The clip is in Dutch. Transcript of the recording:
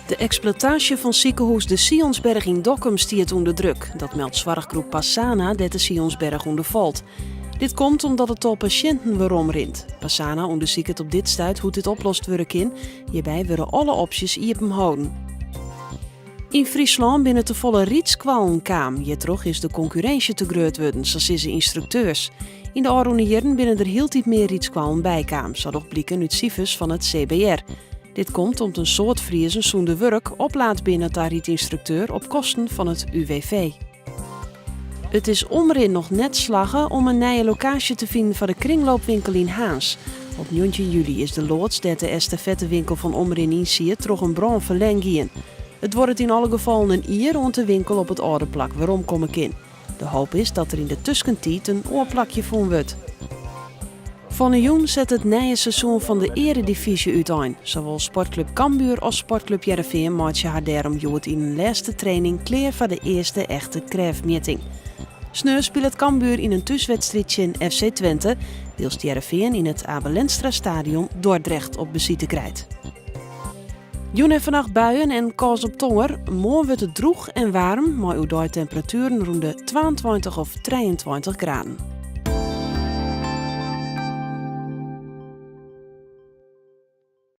De exploitatie van ziekenhuis de Sionsberg in Dokkum stiert onder druk. Dat meldt zorggroep Passana dat de Sionsberg onder valt. Dit komt omdat het tal patiënten weer omrint. Passana onderzoekt het op dit stuit hoe dit oplost worden kan. Hierbij worden alle opties open houden. In Friesland binnen te volle rietskwallen kaam. Hierdoor is de concurrentie te groot worden, zo zeggen instructeurs. In de oude jaren binnen er heel iets meer rietskwallen bijkaam, zo toch blikken uit cijfers van het CBR. Dit komt omdat een soort Friesen zonder werk oplaat binnen de rietinstructeur op kosten van het UWV. Het is omrin nog net slagen om een nieuwe locatie te vinden voor de kringloopwinkel in Haans. Op 9 juli is de loods dat de estafettewinkel van omrin inziet troch een brand verlengen. Het wordt in alle gevallen een jaar rond de winkel op het oude plak waarom kom ik in. De hoop is dat er in de tussentijd een oorplakje voor wordt. Van een jong zet het nieuwe seizoen van de eredivisie uiteen. Zowel sportclub Cambuur als sportclub Heerenveen maatje haar daarom jood in een laatste training klaar voor de eerste echte krijfmeting. Sneu speelt Cambuur in een thuiswedstrijdje in FC Twente, deels Heerenveen in het Abel Enstra Stadion Dordrecht op beziete krijt. Joen en vannacht buien en kans op tonger. Morgen wordt het droog en warm, maar uw temperaturen rond de 22 of 23 graden.